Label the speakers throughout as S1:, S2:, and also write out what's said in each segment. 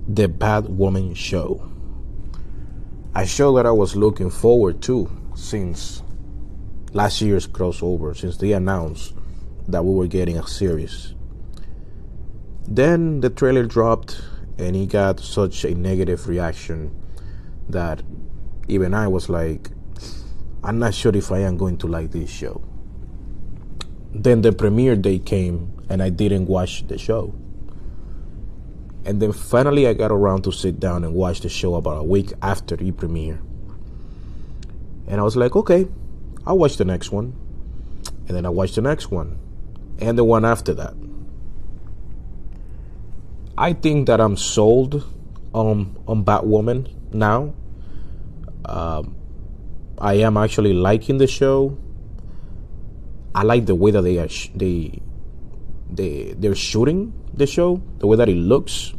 S1: the Batwoman show. A show that I was looking forward to since last year's crossover, since they announced that we were getting a series. Then the trailer dropped and it got such a negative reaction that even I was like, I'm not sure if I am going to like this show. Then the premiere day came and I didn't watch the show. And then finally I got around to sit down and watch the show about a week after the premiere. And I was like, okay, I'll watch the next one. And then I watched the next one. And the one after that. I think that I'm sold on Batwoman now. I am actually liking the show. I like the way that they're shooting the show, the way that it looks.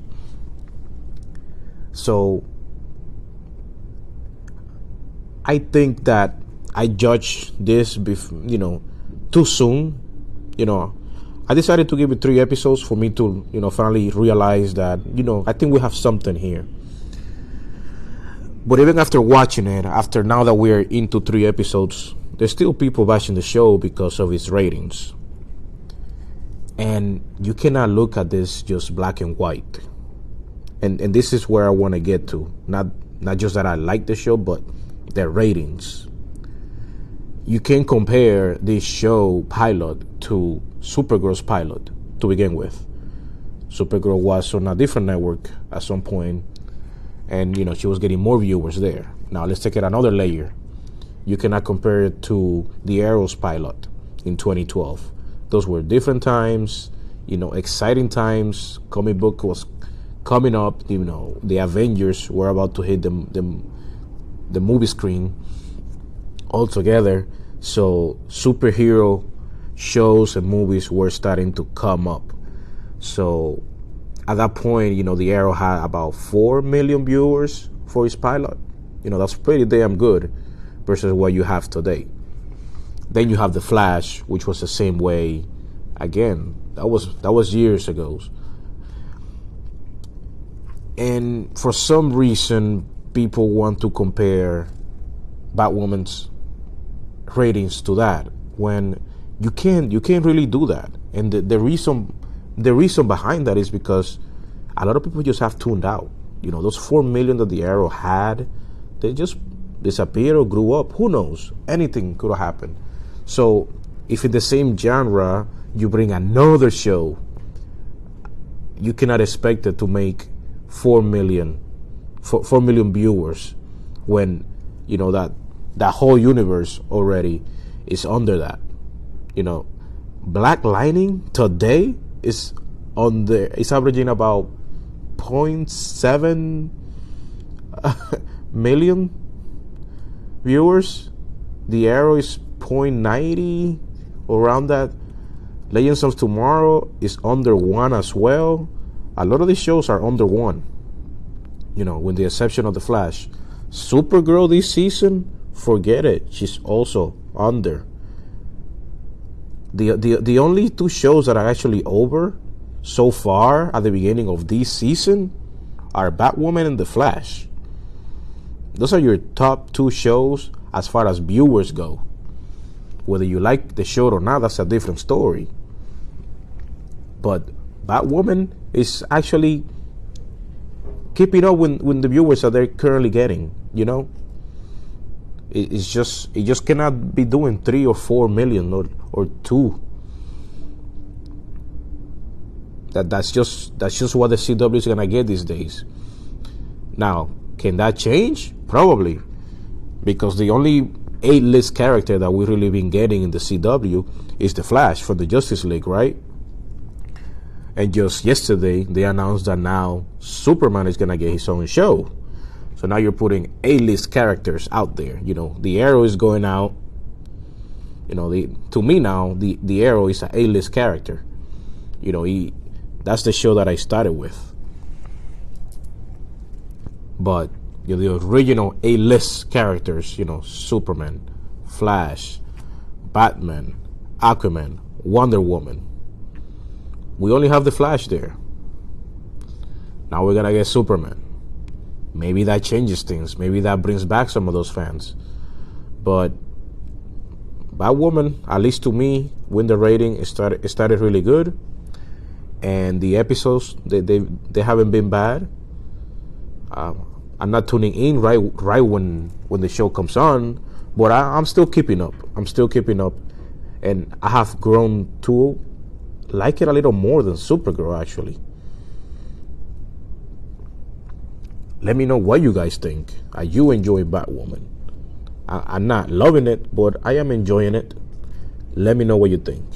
S1: So I think that I judged this, too soon. I decided to give it 3 episodes for me to, finally realize that, I think we have something here. But even after watching it, after now that we're into 3 episodes, there's still people bashing the show because of its ratings. And you cannot look at this just black and white. And this is where I want to get to. Not just that I like the show, but the ratings. You can compare this show pilot to Supergirl's pilot to begin with. Supergirl was on a different network at some point, and she was getting more viewers there. Now let's take it another layer. You cannot compare it to the Arrow's pilot in 2012. Those were different times, exciting times. Comic book was coming up, the Avengers were about to hit the movie screen altogether. So superhero shows and movies were starting to come up. So at that point, the Arrow had about 4 million viewers for its pilot. That's pretty damn good versus what you have today. Then you have the Flash, which was the same way. Again, that was years ago. And for some reason, people want to compare Batwoman's ratings to that when you can't really do that. And the reason behind that is because a lot of people just have tuned out. Those 4 million that the Arrow had, they just disappeared or grew up. Who knows? Anything could have happened. So if in the same genre you bring another show, you cannot expect it to make 4 million viewers when that whole universe already is under that. Black Lightning today is it's averaging about 0.7 million viewers. The Arrow is 0.90, around that. Legends of Tomorrow is under 1 as well. A lot of these shows are under 1, with the exception of the Flash. Supergirl this season, forget it, she's also under. The only 2 shows that are actually over so far at the beginning of this season are Batwoman and the Flash. Those are your top 2 shows as far as viewers go. Whether you like the show or not, that's a different story. But Batwoman is actually keeping up with the viewers that they're currently getting. It just cannot be doing 3 or 4 million or 2. That's just what the CW is gonna get these days. Now, can that change? Probably, because the only A-list character that we've really been getting in the CW is the Flash from the Justice League, right? And just yesterday they announced that now Superman is gonna get his own show. So now you're putting A-list characters out there. The Arrow is going out. To me now, the Arrow is an A-list character. That's the show that I started with. But the original A-list characters, Superman, Flash, Batman, Aquaman, Wonder Woman. We only have the Flash there. Now we're gonna get Superman. Maybe that changes things. Maybe that brings back some of those fans. But Batwoman, at least to me, when the rating it started really good, and the episodes they haven't been bad. I'm not tuning in right when the show comes on, but I'm still keeping up. And I have grown to like it a little more than Supergirl, actually. Let me know what you guys think. Are you enjoying Batwoman? I'm not loving it, but I am enjoying it. Let me know what you think.